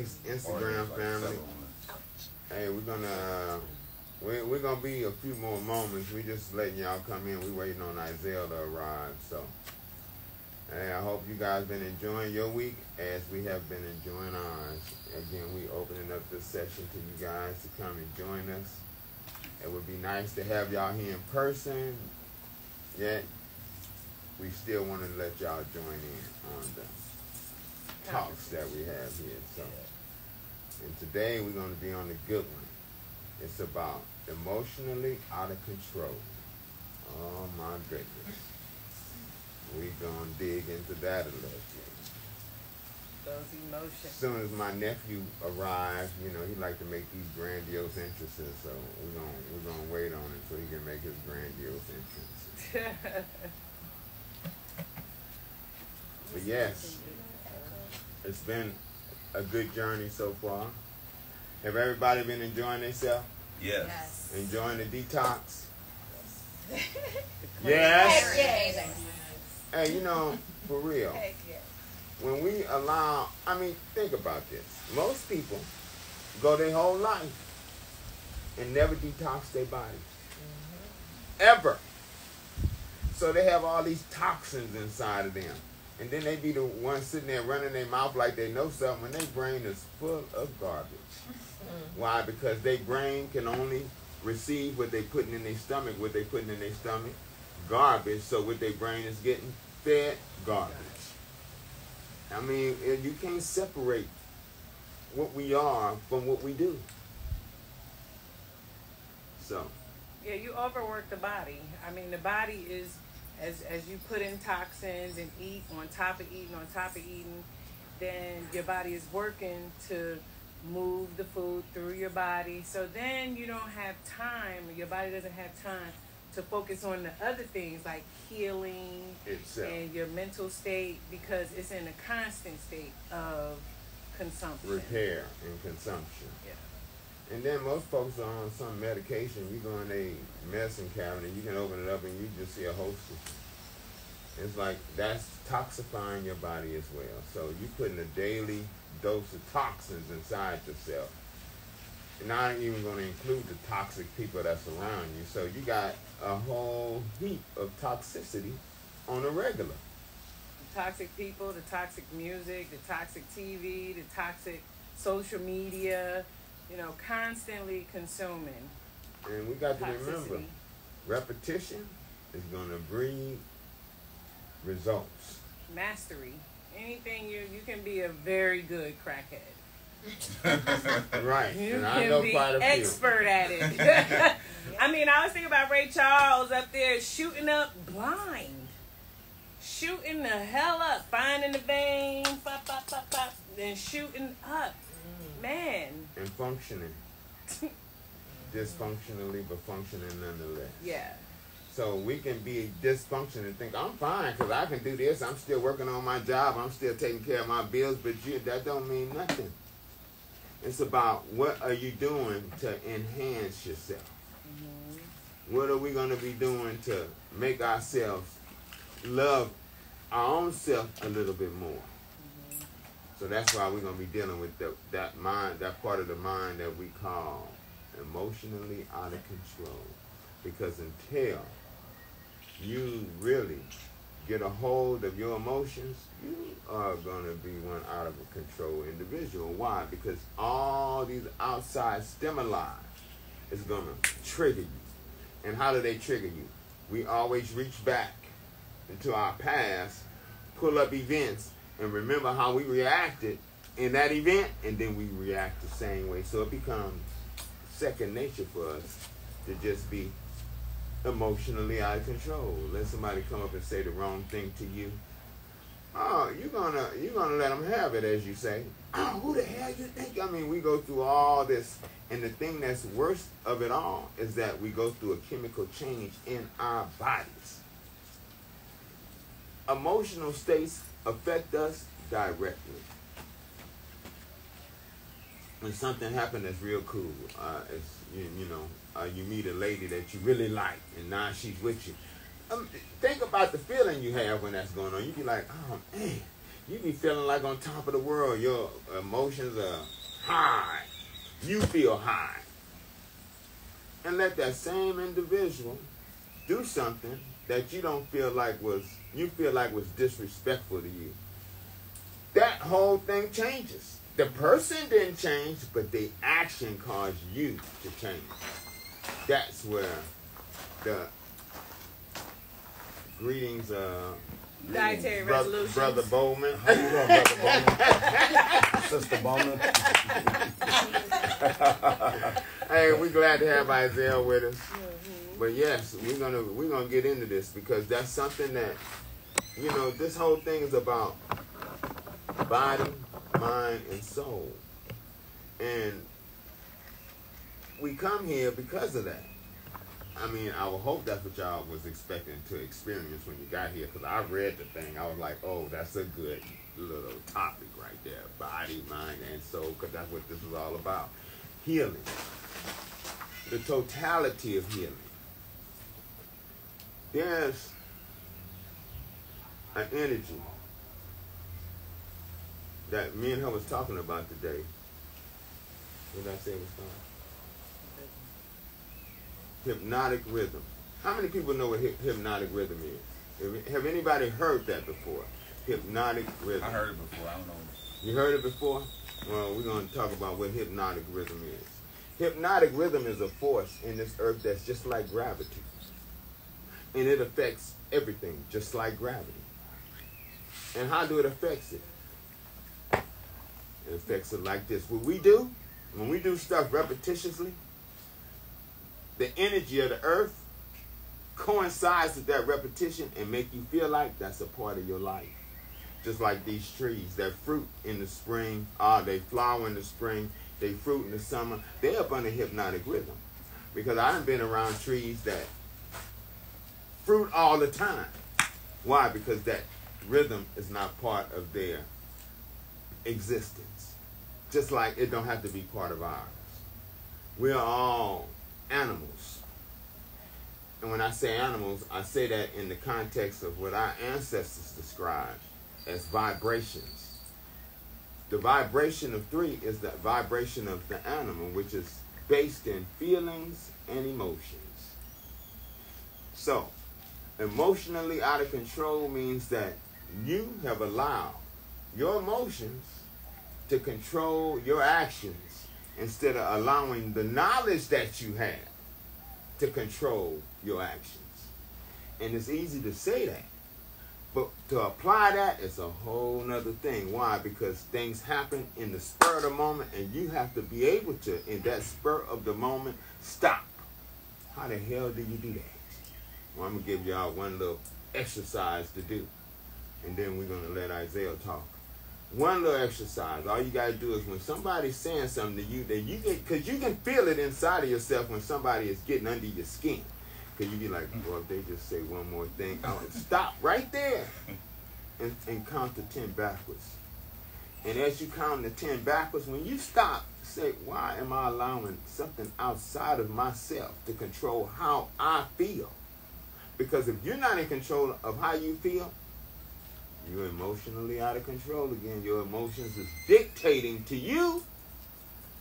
Thanks, Instagram family. Hey, we're gonna be a few more moments. We just letting y'all come in. We waiting on Isaiah to arrive. So, hey, I hope you guys been enjoying your week as we have been enjoying ours. Again, we opening up this session to you guys to come and join us. It would be nice to have y'all here in person. Yet, we still want to let y'all join in on the talks that we have here. So, and today we're going to be on the good one. It's about emotionally out of control. Oh my goodness. We're going to dig into that a little bit. Those emotions. As soon as my nephew arrives, you know, he like to make these grandiose entrances, so we're gonna wait on him so he can make his grandiose entrances. But yes, it's been a good journey so far. Have everybody been enjoying themselves? Yes. Enjoying the detox? Yes. Yes. Hey, you know, for real. When we allow, I mean, think about this. Most people go their whole life and never detox their bodies. Ever. So they have all these toxins inside of them. And then they be the ones sitting there running their mouth like they know something when their brain is full of garbage. Why? Because their brain can only receive what they putting in their stomach, garbage. So what their brain is getting fed, garbage. I mean, you can't separate what we are from what we do. So. Yeah, you overwork the body. I mean, the body is, as you put in toxins and eat on top of eating, then your body is working to move the food through your body. So then you don't have time, your body doesn't have time to focus on the other things like healing and your mental state, because it's in a constant state of consumption. Repair and consumption. Yeah. And then most folks are on some medication. You go in a medicine cabinet, you can open it up and you just see a host of them. It's like that's toxifying your body as well. So you putting a daily dose of toxins inside yourself. And I ain't even going to include the toxic people that's around you. So you got a whole heap of toxicity on a regular. The toxic people, the toxic music, the toxic TV, the toxic social media, you know, constantly consuming. And we got to toxicity. remember, repetition is going to breed results. Mastery. Anything you can be a very good crackhead. Right. You and can I know be quite a few. expert at it. I mean, I was thinking about Ray Charles up there shooting up blind. Shooting the hell up. Finding the vein. Pop, pop, pop, pop. Then shooting up. Man. And functioning. Dysfunctionally, but functioning nonetheless. Yeah. So we can be dysfunctional and think, I'm fine because I can do this. I'm still working on my job. I'm still taking care of my bills. But that don't mean nothing. It's about what are you doing to enhance yourself? What are we going to be doing to make ourselves love our own self a little bit more? So that's why we're going to be dealing with that mind, that part of the mind that we call emotionally out of control. Because until you really get a hold of your emotions, you are going to be one out of control individual. Why? Because all these outside stimuli is going to trigger you. And how do they trigger you? We always reach back into our past, pull up events, and remember how we reacted in that event, and then we react the same way. So it becomes second nature for us to just be emotionally out of control. Let somebody come up and say the wrong thing to you. Oh, you're gonna let them have it, as you say. Oh, who the hell you think? I mean, we go through all this, and the thing that's worst of it all is that we go through a chemical change in our bodies. Emotional states affect us directly. When something happened that's real cool, you meet a lady that you really like, and now she's with you. Think about the feeling you have when that's going on. You be like, oh man, You be feeling like on top of the world. Your emotions are high. You feel high. And let that same individual do something that you don't feel like was disrespectful to you. That whole thing changes. The person didn't change, but the action caused you to change. That's where the greetings, dietary resolutions. Brother Bowman. How you doing, Brother Bowman? Sister Bowman. Hey, we're glad to have Isaiah with us. But yes, we're gonna get into this because that's something that, this whole thing is about body, mind, and soul. And we come here because of that. I mean, I would hope that's what y'all was expecting to experience when you got here, because I read the thing. I was like, oh, that's a good little topic right there. Body, mind, and soul, because that's what this is all about. Healing. The totality of healing. There's an energy that me and her was talking about today. What did I say it was called? Hypnotic rhythm. How many people know what hypnotic rhythm is? Have anybody heard that before? Hypnotic rhythm. I heard it before. I don't know. You heard it before? Well, we're going to talk about what hypnotic rhythm is. Hypnotic rhythm is a force in this earth that's just like gravity. And it affects everything just like gravity. And how do it affect it? It affects it like this. What we do, when we do stuff repetitiously, the energy of the earth coincides with that repetition and make you feel like that's a part of your life. Just like these trees that fruit in the spring, they flower in the spring, they fruit in the summer. They're up on a hypnotic rhythm. Because I done been around trees that fruit all the time. Why? Because that rhythm is not part of their existence. Just like it don't have to be part of ours. We are all animals. And when I say animals, I say that in the context of what our ancestors described as vibrations. The vibration of 3 is the vibration of the animal, which is based in feelings and emotions. So, emotionally out of control means that you have allowed your emotions to control your actions instead of allowing the knowledge that you have to control your actions. And it's easy to say that, but to apply that is a whole nother thing. Why? Because things happen in the spur of the moment, and you have to be able to, in that spur of the moment, stop. How the hell do you do that? Well, I'm going to give y'all one little exercise to do, and then we're going to let Isaiah talk. One little exercise. All you got to do is when somebody's saying something to you, that you get, because you can feel it inside of yourself when somebody is getting under your skin. Because you be like, well, if they just say one more thing, I'll stop right there and count to 10 backwards. And as you count to 10 backwards, when you stop, say, why am I allowing something outside of myself to control how I feel? Because if you're not in control of how you feel, you're emotionally out of control again. Your emotions is dictating to you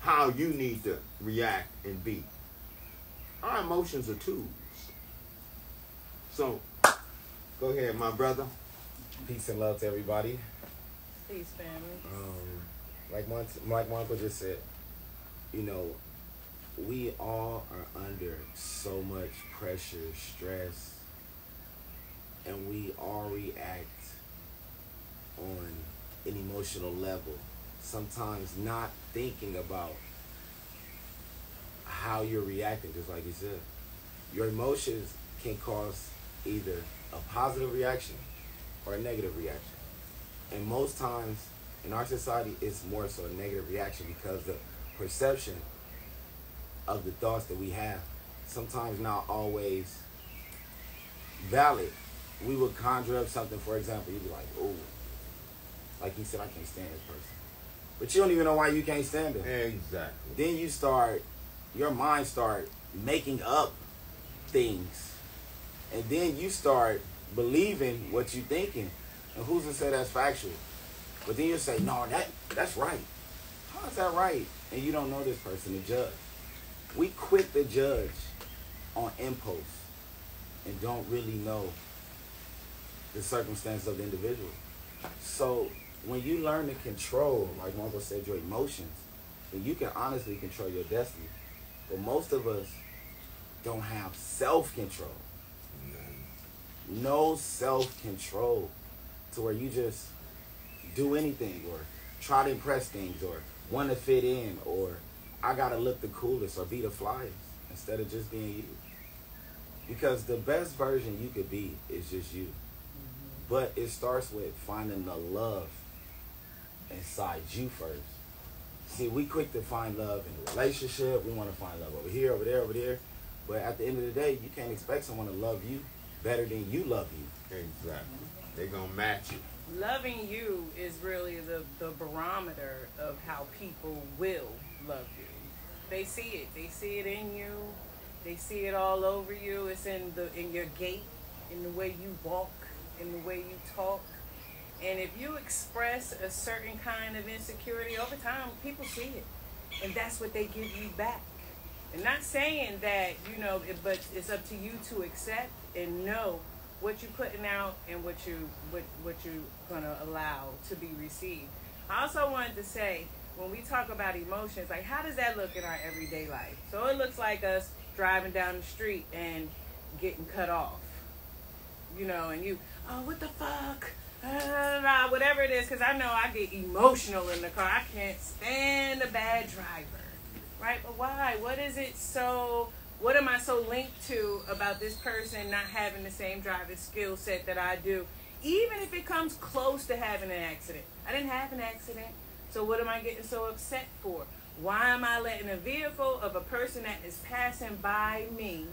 how you need to react and be. Our emotions are tools. So, go ahead, my brother. Peace and love to everybody. Peace, family. Like my uncle just said, we all are under so much pressure, stress, and we all react on an emotional level, sometimes not thinking about how you're reacting. Just like you said, your emotions can cause either a positive reaction or a negative reaction, and most times in our society it's more so a negative reaction because the perception of the thoughts that we have sometimes not always valid. We would conjure up something, for example, you'd be like, oh, like he said, I can't stand this person. But you don't even know why you can't stand them. Exactly. Then your mind start making up things. And then you start believing what you're thinking. And who's to say that's factual? But then you say, no, that's right. How is that right? And you don't know this person to judge. We quick to judge on impulse and don't really know the circumstance of the individual. So when you learn to control, like Marco said, your emotions, then you can honestly control your destiny. But most of us don't have self-control. No self-control to where you just do anything or try to impress things or want to fit in or I got to look the coolest or be the flyest instead of just being you. Because the best version you could be is just you. But it starts with finding the love inside you first. See, we quick to find love in a relationship. We want to find love over here, over there, over there. But at the end of the day, you can't expect someone to love you better than you love you. Exactly. They're going to match you. Loving you is really the barometer of how people will love you. They see it. They see it in you. They see it all over you. It's in your gait, in the way you walk, in the way you talk. And if you express a certain kind of insecurity over time, people see it. And that's what they give you back. And not saying that, but it's up to you to accept and know what you're putting out and what you're gonna allow to be received. I also wanted to say, when we talk about emotions, like how does that look in our everyday life? So it looks like us driving down the street and getting cut off. And you, oh, what the fuck? Whatever it is, because I know I get emotional in the car. I can't stand a bad driver, right? But why? What is it what am I so linked to about this person not having the same driving skill set that I do? Even if it comes close to having an accident. I didn't have an accident, so what am I getting so upset for? Why am I letting a vehicle of a person that is passing by me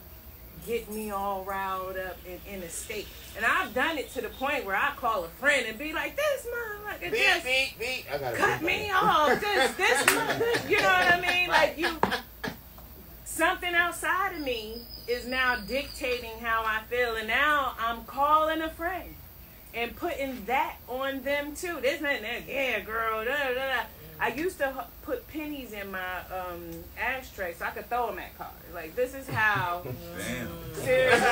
get me all riled up and in a state? And I've done it to the point where I call a friend and be like, this motherfucker just cut me off. This motherfucker, you know what I mean? Like something outside of me is now dictating how I feel. And now I'm calling a friend and putting that on them too. There's nothing there. Yeah, girl. Da, da, da. I used to put pennies in my ashtray so I could throw them at cars. Like, this is how. Damn. Seriously.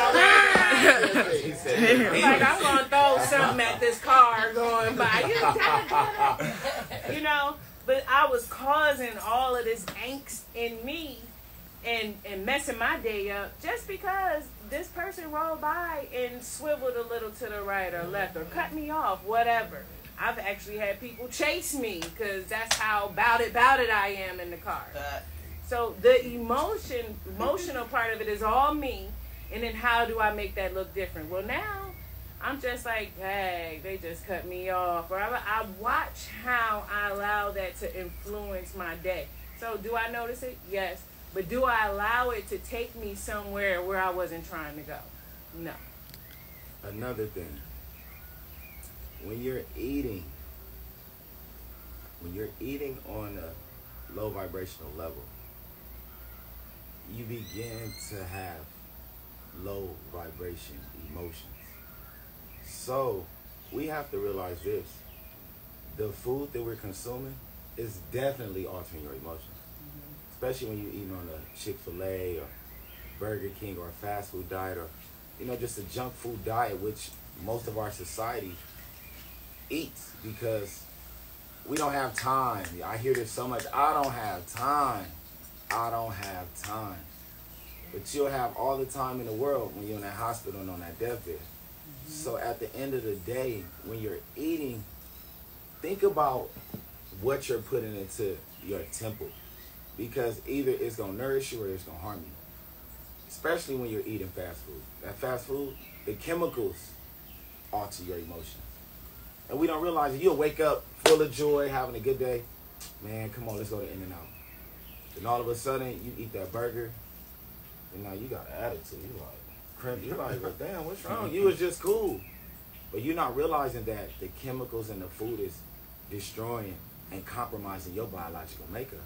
Like, I'm going to throw something at this car going by. But I was causing all of this angst in me and messing my day up just because this person rolled by and swiveled a little to the right or left or cut me off, whatever. I've actually had people chase me because that's how about it I am in the car. So the emotional part of it is all me. And then how do I make that look different? Well, now I'm just like, hey, they just cut me off. Or I watch how I allow that to influence my day. So do I notice it? Yes. But do I allow it to take me somewhere where I wasn't trying to go? No. Another thing. When you're eating on a low vibrational level, you begin to have low vibration emotions. So we have to realize this. The food that we're consuming is definitely altering your emotions. Especially when you're eating on a Chick-fil-A or Burger King or a fast food diet or, just a junk food diet, which most of our society eats because we don't have time. I hear this so much. I don't have time. But you'll have all the time in the world when you're in that hospital and on that deathbed. So at the end of the day, when you're eating, think about what you're putting into your temple. Because either it's going to nourish you or it's going to harm you. Especially when you're eating fast food. That fast food, the chemicals alter your emotions. And we don't realize it. You'll wake up full of joy, having a good day. Man, come on, let's go to In-N-Out. Then all of a sudden, you eat that burger, and now you got an attitude. You're like, well, damn, what's wrong? You was just cool. But you're not realizing that the chemicals in the food is destroying and compromising your biological makeup.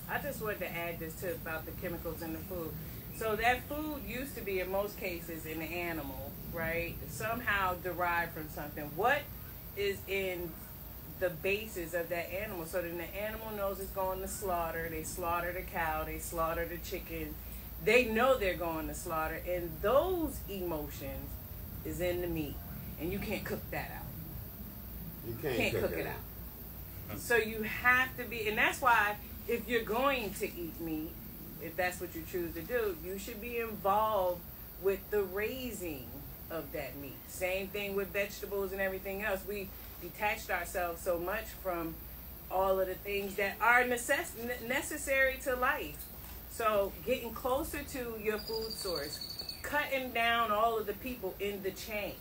I just wanted to add this too about the chemicals in the food. So that food used to be, in most cases, an animal, right? Somehow derived from something. What is in the basis of that animal. So then the animal knows it's going to slaughter. They slaughter the cow. They slaughter the chicken. They know they're going to slaughter. And those emotions is in the meat. And you can't cook that out. You can't cook it out. So you have to be, and that's why if you're going to eat meat, if that's what you choose to do, you should be involved with the raising of that meat. Same thing with vegetables and everything else. We detached ourselves so much from all of the things that are necessary to life. So getting closer to your food source, cutting down all of the people in the chain,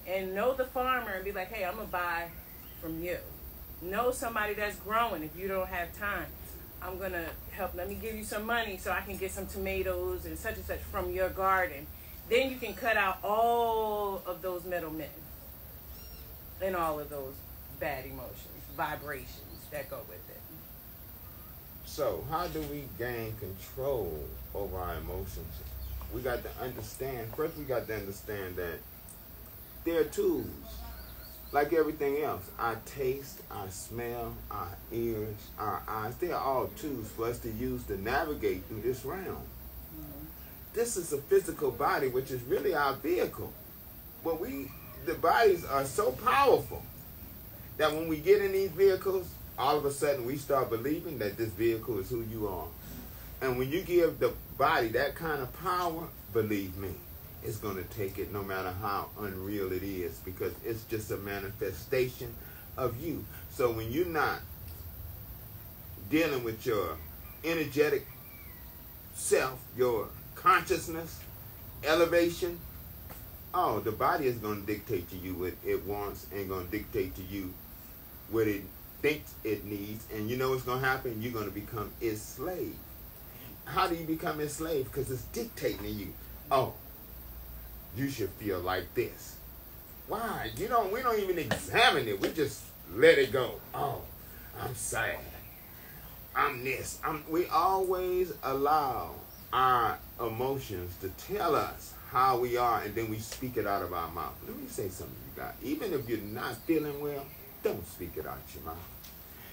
and know the farmer and be like, hey, I'm going to buy from you. Know somebody that's growing. If you don't have time, I'm going to help. Let me give you some money so I can get some tomatoes and such from your garden. Then you can cut out all of those middlemen and all of those bad emotions, vibrations that go with it. So how do we gain control over our emotions? We got to understand, first we got to understand that they're tools. Like everything else, our taste, our smell, our ears, our eyes, they're all tools for us to use to navigate through this realm. Mm-hmm. This is a physical body, which is really our vehicle. But the bodies are so powerful that when we get in these vehicles, all of a sudden we start believing that this vehicle is who you are. And when you give the body that kind of power, believe me, it's going to take it no matter how unreal it is, because it's just a manifestation of you. So when you're not dealing with your energetic self, your consciousness, elevation, the body is going to dictate to you what it wants and going to dictate to you what it thinks it needs. And you know what's going to happen? You're going to become its slave. How do you become its slave? Because it's dictating to you. Oh, you should feel like this. Why? We don't even examine it. We just let it go. Oh, I'm sad. I'm this. We always allow our emotions to tell us how we are, and then we speak it out of our mouth. Let me say something to you guys. Even if you're not feeling well, don't speak it out your mouth.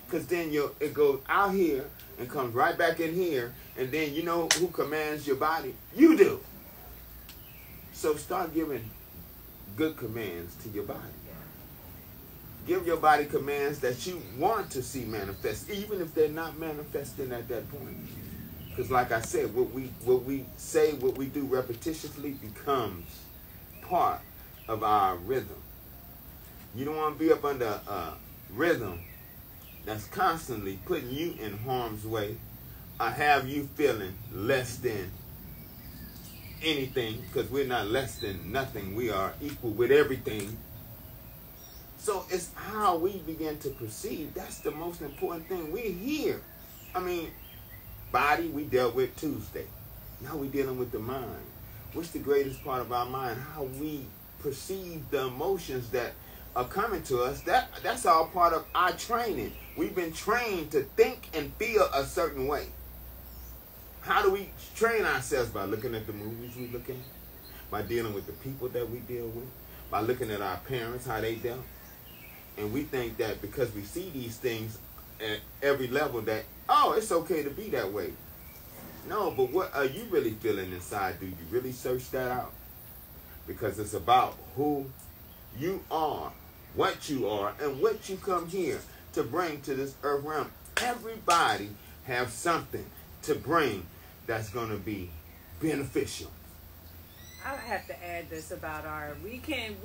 Because then it goes out here and comes right back in here, and then you know who commands your body? You do. So start giving good commands to your body. Give your body commands that you want to see manifest, even if they're not manifesting at that point. Because like I said, what we say, what we do repetitiously becomes part of our rhythm. You don't want to be up under a rhythm that's constantly putting you in harm's way or have you feeling less than anything, because we're not less than nothing. We are equal with everything. So it's how we begin to perceive. That's the most important thing. We're here. I mean, body we dealt with Tuesday. Now we're dealing with the mind. What's the greatest part of our mind? How we perceive the emotions that are coming to us. That's all part of our training. We've been trained to think and feel a certain way. How do we train ourselves? By looking at the movies we look at, by dealing with the people that we deal with, by looking at our parents, how they dealt. And we think that because we see these things at every level that, it's okay to be that way. No, but what are you really feeling inside? Do you really search that out? Because it's about who you are, what you are, and what you come here to bring to this earth realm. Everybody has something to bring that's going to be beneficial. I have to add this about we can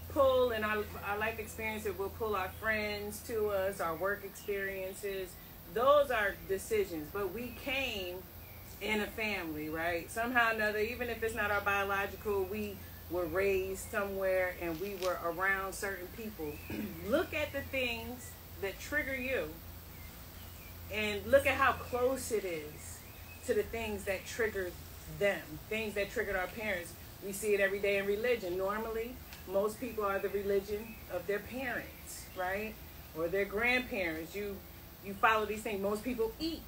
pull, and our life experience, we'll pull our friends to us, our work experiences. Those are decisions, but we came in a family, right? Somehow or another, even if it's not our biological, we were raised somewhere and we were around certain people. Look at the things that trigger you and look at how close it is to the things that triggered them, things that triggered our parents. We see it every day in religion. Normally, most people are the religion of their parents, right? Or their grandparents. You follow these things. Most people eat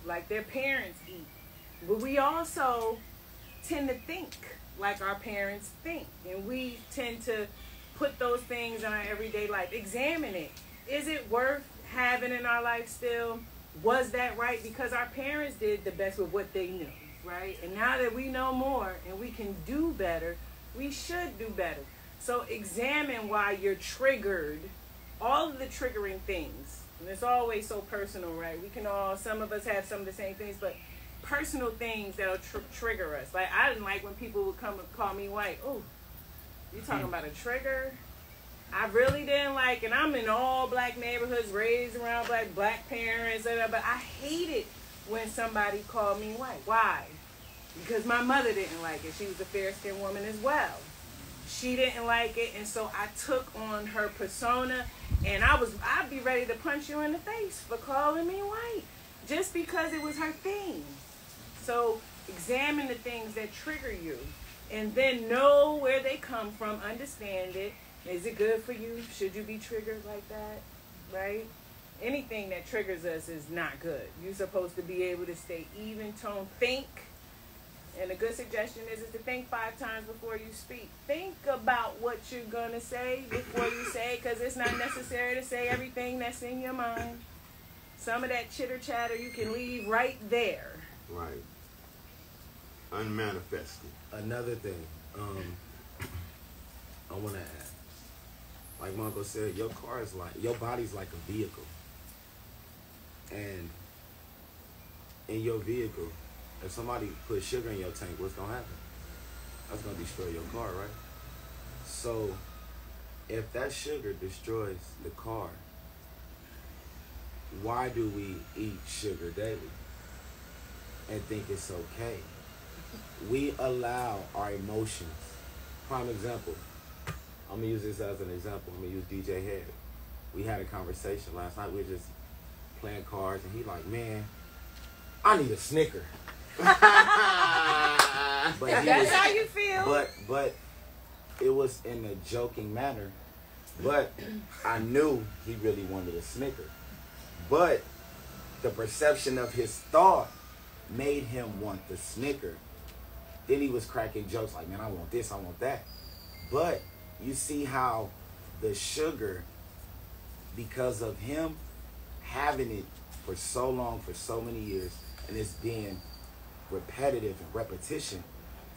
like their parents eat. But we also tend to think like our parents think. And we tend to put those things in our everyday life. Examine it. Is it worth having in our life still? Was that right? Because our parents did the best with what they knew, right? And now that we know more and we can do better, we should do better. So examine why you're triggered. All of the triggering things. And it's always so personal, right? We can all, some of us have some of the same things, but personal things that'll trigger us. Like, I didn't like when people would come and call me white. Oh, you talking about a trigger? I really didn't like, and I'm in all black neighborhoods, raised around black parents, but I hated when somebody called me white. Why? Because my mother didn't like it. She was a fair-skinned woman as well. She didn't like it, and so I took on her persona, and I'd be ready to punch you in the face for calling me white, just because it was her thing. So examine the things that trigger you, and then know where they come from, understand it. Is it good for you? Should you be triggered like that? Right? Anything that triggers us is not good. You're supposed to be able to stay even tone. Think. And a good suggestion is to think 5 times before you speak. Think about what you're going to say before you say it, because it's not necessary to say everything that's in your mind. Some of that chitter chatter you can leave right there. Right. Unmanifested. Another thing, I want to add. Like my uncle said, your body's like a vehicle. And in your vehicle, if somebody put sugar in your tank, what's going to happen? That's going to destroy your car, right? So, if that sugar destroys the car, why do we eat sugar daily and think it's okay? We allow our emotions. Prime example. I'm going to use this as an example. I'm going to use DJ Head. We had a conversation last night. We were just playing cards, and he like, man, I need a Snicker. But that's how you feel. But it was in a joking manner. But I knew he really wanted a Snicker. But the perception of his thought made him want the Snicker. Then he was cracking jokes like, man, I want this, I want that. But you see how the sugar, because of him having it for so long, for so many years, and it's being repetitive and repetition,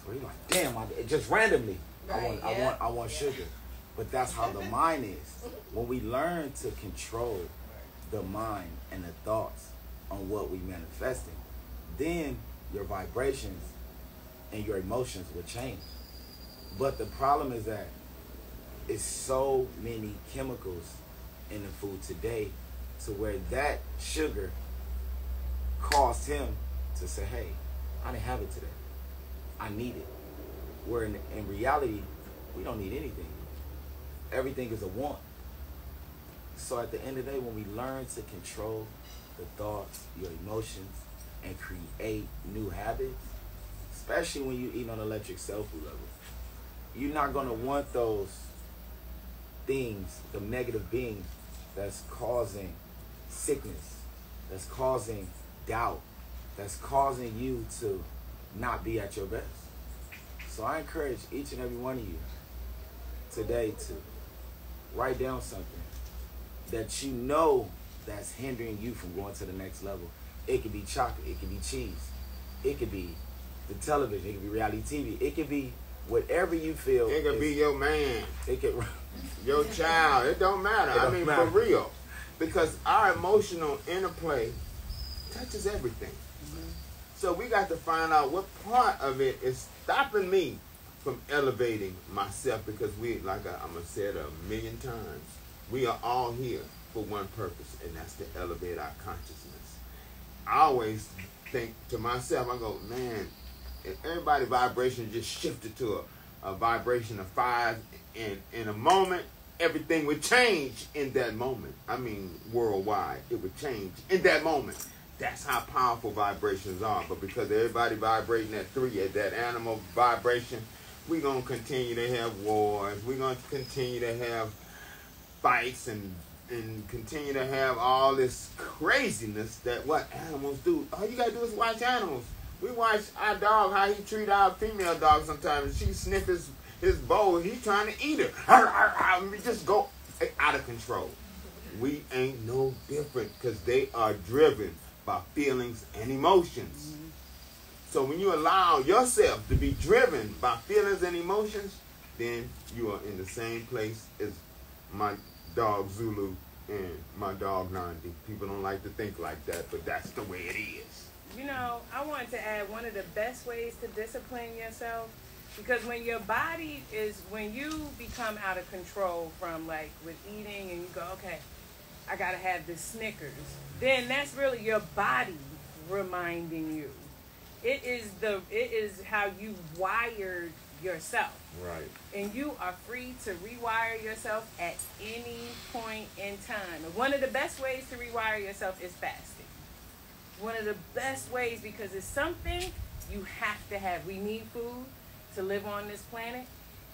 so he's like, damn, just randomly, Right, I want sugar. But that's how the mind is. When we learn to control the mind and the thoughts on what we manifesting, then your vibrations and your emotions will change. But the problem is that it's so many chemicals in the food today to where that sugar caused him to say, hey, I didn't have it today. I need it. Where in reality, we don't need anything. Everything is a want. So at the end of the day, when we learn to control the thoughts, your emotions, and create new habits, especially when you eat on electric cell food level, you're not going to want those things, the negative beings that's causing sickness, that's causing doubt, that's causing you to not be at your best. So I encourage each and every one of you today to write down something that you know that's hindering you from going to the next level. It could be chocolate, it could be cheese, it could be the television, it could be reality TV, it could be whatever you feel. It could be your man. It could your child. It don't matter. It don't matter. For real. Because our emotional interplay touches everything. Mm-hmm. So we got to find out what part of it is stopping me from elevating myself, because we, like I'm going to say it a million times, we are all here for one purpose, and that's to elevate our consciousness. I always think to myself, I go, man, if everybody's vibration just shifted to a vibration of 5 in a moment, everything would change in that moment. I mean, worldwide, it would change in that moment. That's how powerful vibrations are. But because everybody vibrating at 3, at that animal vibration, we're going to continue to have wars. We're going to continue to have fights and continue to have all this craziness that what animals do. All you got to do is watch animals. We watch our dog, how he treat our female dog sometimes. She sniff his his bowl. He's trying to eat it. We just go out of control. We ain't no different because they are driven by feelings and emotions. So when you allow yourself to be driven by feelings and emotions, then you are in the same place as my dog Zulu and my dog Nandi. People don't like to think like that, but that's the way it is. You know, I wanted to add one of the best ways to discipline yourself, because when your body is, when you become out of control from like with eating and you go, okay, I gotta have this Snickers, then that's really your body reminding you. It is how you wired yourself. Right. And you are free to rewire yourself at any point in time. And one of the best ways to rewire yourself is fasting. One of the best ways, because it's something you have to have. We need food to live on this planet.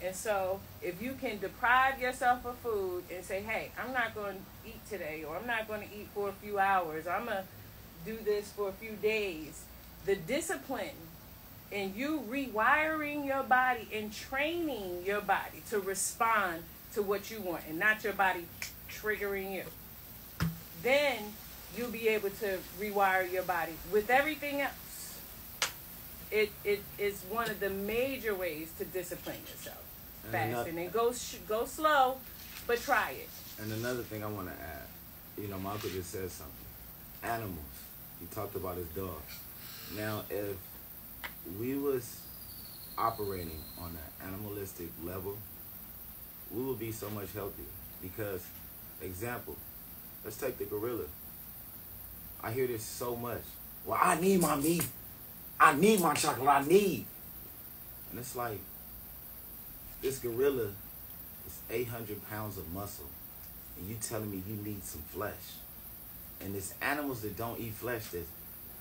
And so if you can deprive yourself of food and say, hey, I'm not going to eat today, or I'm not going to eat for a few hours, I'm going to do this for a few days, the discipline in you rewiring your body and training your body to respond to what you want and not your body triggering you, then you'll be able to rewire your body. With everything else, it is one of the major ways to discipline yourself. Fasting. And go slow, but try it. And another thing I want to add, you know, my uncle just said something. Animals. He talked about his dog. Now, if we was operating on an animalistic level, we would be so much healthier. Because, example, let's take the gorilla. I hear this so much. Well, I need my meat. I need my chocolate. I need. And it's like, this gorilla is 800 pounds of muscle. And you telling me you need some flesh. And it's animals that don't eat flesh that's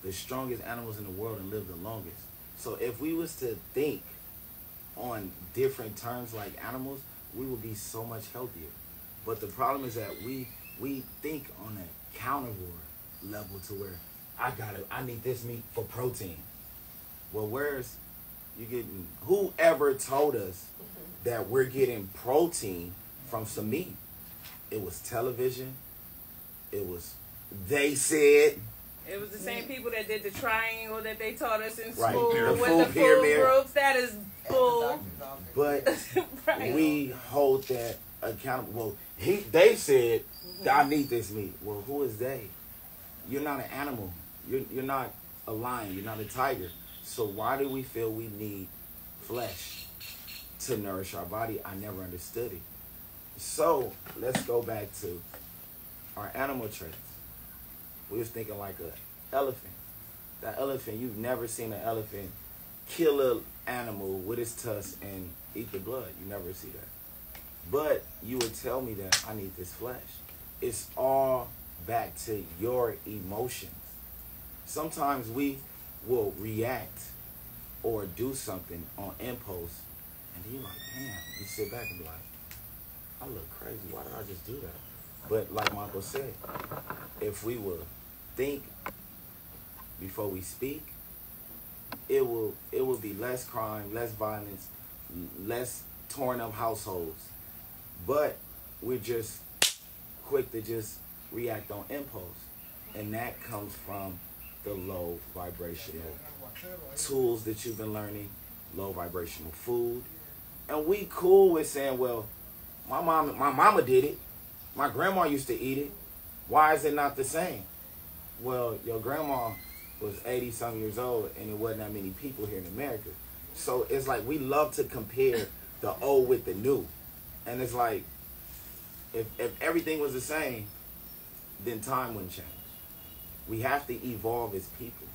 the strongest animals in the world and live the longest. So if we was to think on different terms like animals, we would be so much healthier. But the problem is that we think on a carnivore level to where I need this meat for protein. Well, where's you getting, whoever told us that we're getting protein from some meat? It was television. It was, they said. It was the same people that did the triangle that they taught us in Right. school The with food the food pyramid. groups. That is bull. But Right. we hold that accountable. Well, they said, I need this meat. Well, who is they? You're not an animal. You're not a lion. You're not a tiger. So why do we feel we need flesh to nourish our body? I never understood it. So let's go back to our animal traits. We was thinking like an elephant. That elephant, you've never seen an elephant kill an animal with its tusk and eat the blood. You never see that. But you would tell me that I need this flesh. It's all back to your emotions. Sometimes we will react or do something on impulse, and you're like, damn, you sit back and be like, I look crazy. Why did I just do that? But like my uncle said, if we will think before we speak, it will be less crime, less violence, less torn up households. But we're just quick to just react on impulse. And that comes from the low vibrational tools that you've been learning, low vibrational food. And we cool with saying, well, my mama did it. My grandma used to eat it. Why is it not the same? Well, your grandma was 80-some years old, and it wasn't that many people here in America. So it's like we love to compare the old with the new. And it's like, if everything was the same, then time wouldn't change. We have to evolve as people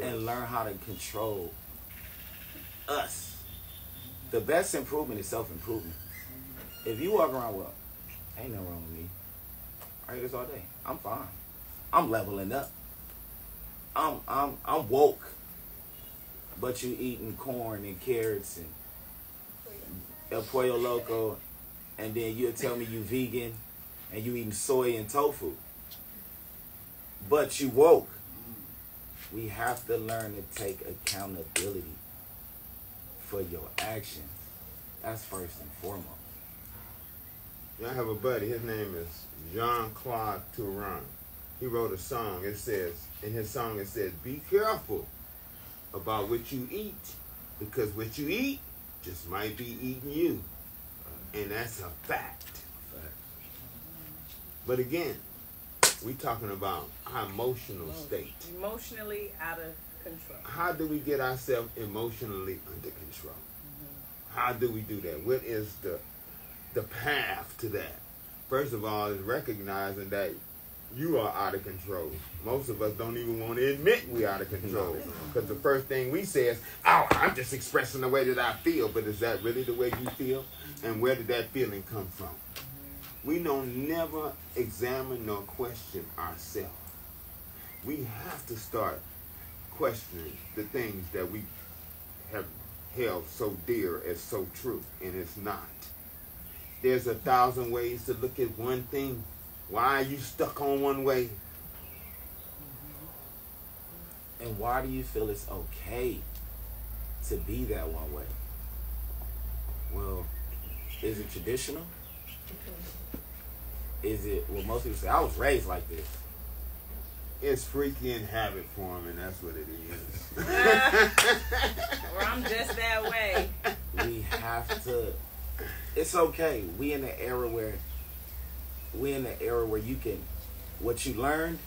and learn how to control us. The best improvement is self-improvement. If you walk around, well, ain't nothing wrong with me. I eat this all day. I'm fine. I'm leveling up. I'm woke. But you eating corn and carrots and El Pollo Loco, and then you'll tell me you vegan and you eating soy and tofu. But you woke. We have to learn to take accountability for your actions. That's first and foremost. I have a buddy. His name is Jean-Claude Touran. He wrote a song. It says, in his song, it says, be careful about what you eat, because what you eat just might be eating you. And that's a fact. But again, we talking about our emotional state. Emotionally out of control. How do we get ourselves emotionally under control? Mm-hmm. How do we do that? What is the path to that? First of all, is recognizing that you are out of control. Most of us don't even want to admit we're out of control. Because the first thing we say is, oh, I'm just expressing the way that I feel. But is that really the way you feel? And where did that feeling come from? We don't never examine nor question ourselves. We have to start questioning the things that we have held so dear as so true, and it's not. There's 1,000 ways to look at one thing. Why are you stuck on one way? And why do you feel it's okay to be that one way? Well, is it traditional? Is it, well, most people say, I was raised like this. It's freaky in habit form, and that's what it is. Or I'm just that way. We have to, it's okay. We in the era where you can, what you learned,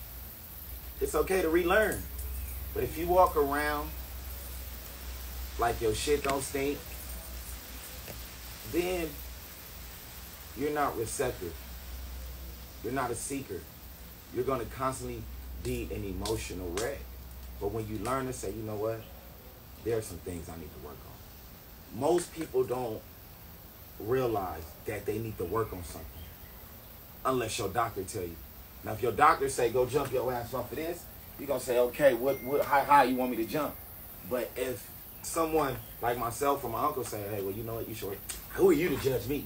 it's okay to relearn. But if you walk around like your shit don't stink, then you're not receptive. You're not a seeker. You're going to constantly be an emotional wreck. But when you learn to say, you know what, there are some things I need to work on. Most people don't realize that they need to work on something unless your doctor tell you. Now, if your doctor say, go jump your ass off of this, you're going to say, okay, how high you want me to jump? But if someone like myself or my uncle say, hey, well, you know what, you short. Who are you to judge me?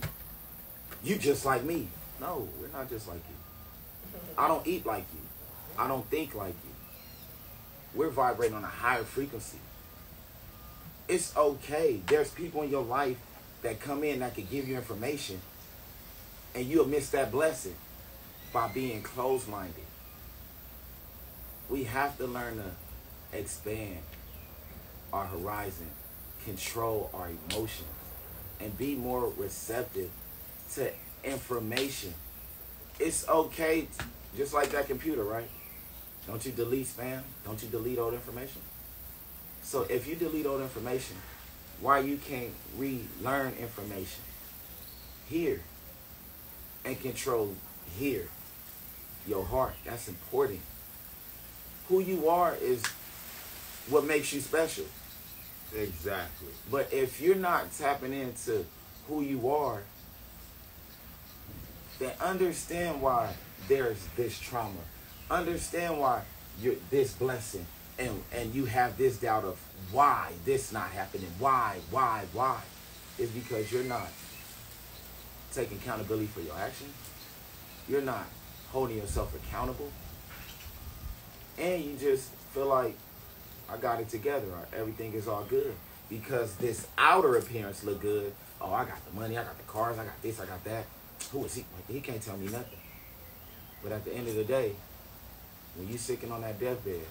You just like me. No, we're not just like you. I don't eat like you. I don't think like you. We're vibrating on a higher frequency. It's okay. There's people in your life that come in that could give you information, and you'll miss that blessing by being closed-minded. We have to learn to expand our horizon, control our emotions, and be more receptive to information. It's okay, just like that computer, right? Don't you delete spam? Don't you delete old information? So if you delete old information, why you can't relearn information here and control here? Your heart, that's important. Who you are is what makes you special. Exactly. But if you're not tapping into who you are, then understand why there's this trauma. Understand why you're this blessing, and you have this doubt of why this not happening. Why? It's because you're not taking accountability for your actions. You're not holding yourself accountable. And you just feel like, I got it together, or everything is all good. Because this outer appearance look good. Oh, I got the money, I got the cars, I got this, I got that. Who is he? He can't tell me nothing. But at the end of the day, when you sitting on that deathbed,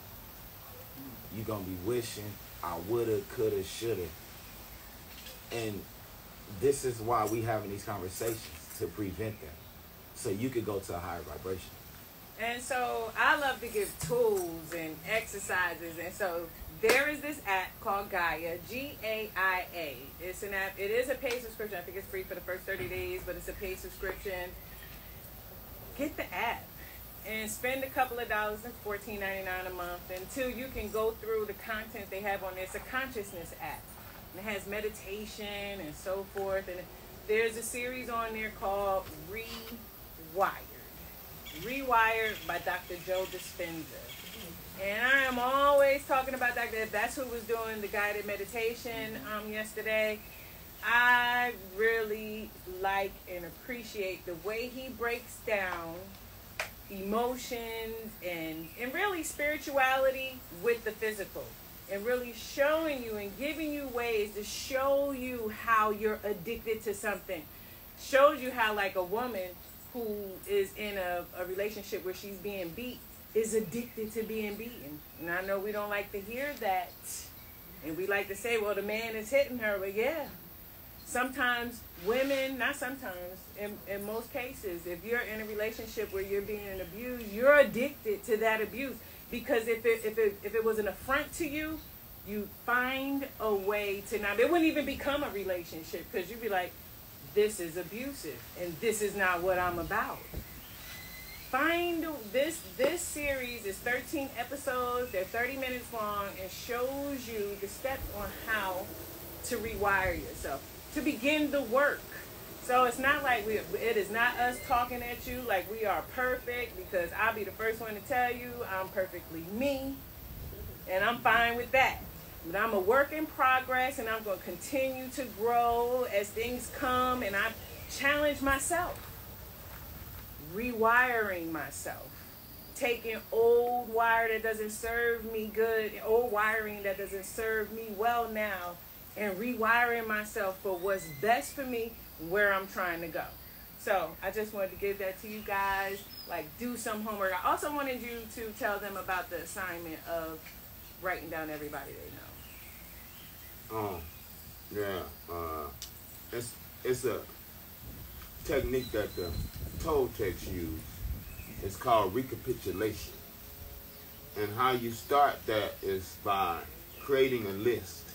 you're going to be wishing, I woulda, coulda, shoulda. And this is why we having these conversations, to prevent that. So you could go to a higher vibration. And so I love to give tools and exercises. And so there is this app called Gaia, Gaia. It's an app. It is a paid subscription. I think it's free for the first 30 days, but it's a paid subscription. Get the app and spend a couple of dollars, like $14.99 a month, until you can go through the content they have on there. It's a consciousness app. And it has meditation and so forth. And there's a series on there called Rewired. Rewired by Dr. Joe Dispenza. And I am always talking about that. That's who was doing the guided meditation yesterday. I really like and appreciate the way he breaks down emotions and really spirituality with the physical. and really showing you and giving you ways to show you how you're addicted to something. Shows you how, like, a woman who is in a relationship where she's being beat is addicted to being beaten. And I know we don't like to hear that. And we like to say, well, the man is hitting her. But yeah, sometimes women, not sometimes, in most cases, if you're in a relationship where you're being abused, you're addicted to that abuse. Because if it was an affront to you, you find a way to not, it wouldn't even become a relationship, because you'd be like, this is abusive and this is not what I'm about. Find this series is 13 episodes, they're 30 minutes long, and shows you the steps on how to rewire yourself, to begin the work. So it's not like it is not us talking at you like we are perfect, because I'll be the first one to tell you I'm perfectly me, and I'm fine with that. But I'm a work in progress, and I'm going to continue to grow as things come, and I challenge myself. Rewiring myself. Taking old wire that doesn't serve me good, old wiring that doesn't serve me well now, and rewiring myself for what's best for me, where I'm trying to go. So I just wanted to give that to you guys. Like, do some homework. I also wanted you to tell them about the assignment of writing down everybody they know. It's a technique that the Toltecs use. It's called recapitulation. And how you start that is by creating a list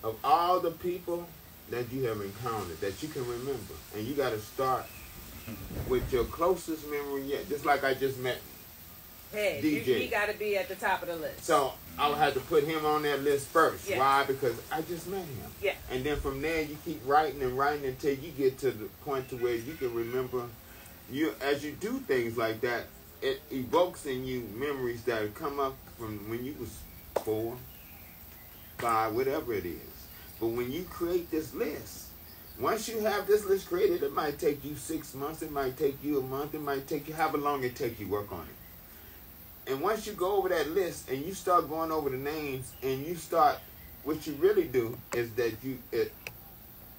of all the people that you have encountered that you can remember. And you got to start with your closest memory yet. Just like I just met DJ. He got to be at the top of the list. So I would have to put him on that list first. Yeah. Why? Because I just met him. Yeah. And then from there you keep writing and writing until you get to the point to where you can remember. As you do things like that, it evokes in you memories that come up from when you was 4, 5, whatever it is. But when you create this list, once you have this list created, it might take you 6 months, it might take you a month, it might take you however long it takes you work on it. And once you go over that list and you start going over the names and you start, what you really do is that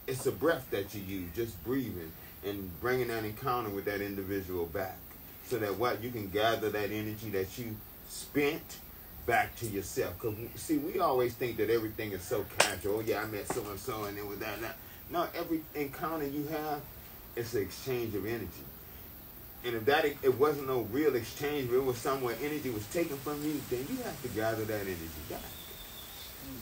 it's a breath that you use, just breathing and bringing that encounter with that individual back. So that you can gather that energy that you spent back to yourself. Because, see, we always think that everything is so casual. Oh, yeah, I met so-and-so and it was that and that. No, every encounter you have, it's an exchange of energy. And if it wasn't no real exchange, but it was somewhere energy was taken from you, then you have to gather that energy back.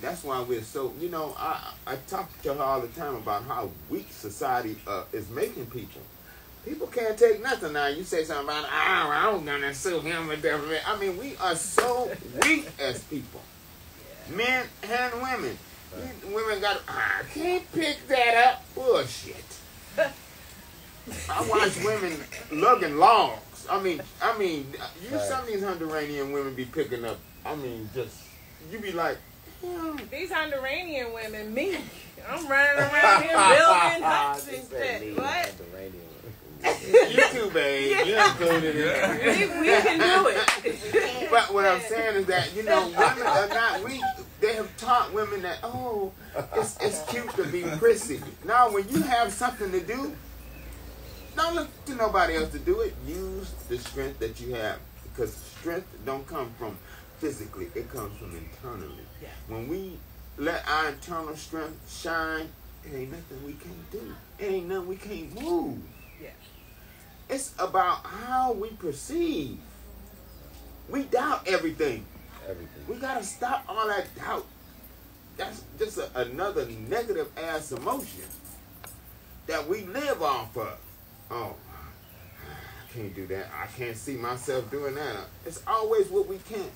That's why we're so, I talk to her all the time about how weak society is making people. People can't take nothing now. You say something about, I'm going to sue him. I mean, we are so weak as people. Men and women. Women got, I can't pick that up. Bullshit. I watch women lugging logs. I mean, some of these Honduranian women be picking up. I mean, you be like, these Honduranian women, me. I'm running around here building huts and shit. What? You too, babe. You included it. We can do it. But what I'm saying is that, women are not weak. They have taught women that, it's cute to be prissy. Now, when you have something to do, don't look to nobody else to do it. Use the strength that you have. Because strength don't come from physically. It comes from internally. Yeah. When we let our internal strength shine, it ain't nothing we can't do. It ain't nothing we can't move. Yeah. It's about how we perceive. We doubt everything. We got to stop all that doubt. That's just another negative ass emotion that we live off of. Oh, I can't do that. I can't see myself doing that. It's always what we can't.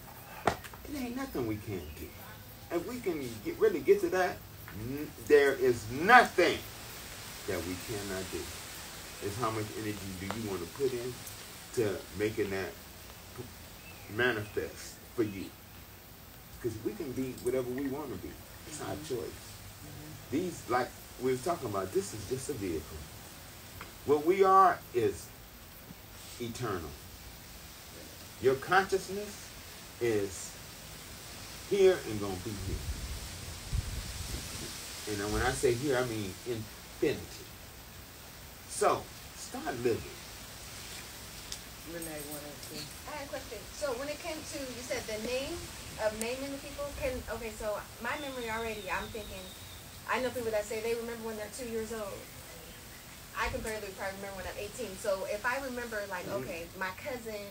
It ain't nothing we can't do. If we can really get to that, there is nothing that we cannot do. It's how much energy do you want to put in to making that manifest for you. Because we can be whatever we want to be. It's our choice. These, like we were talking about, this is just a vehicle. What we are is eternal. Your consciousness is here and gonna be here. And then when I say here, I mean infinity. So start living. Renee wanted to. I had a question. So when it came to, you said the name of naming the people, okay, so my memory already, I'm thinking, I know people that say they remember when they're 2 years old. I can barely probably remember when I'm 18. So if I remember, like, okay, my cousin,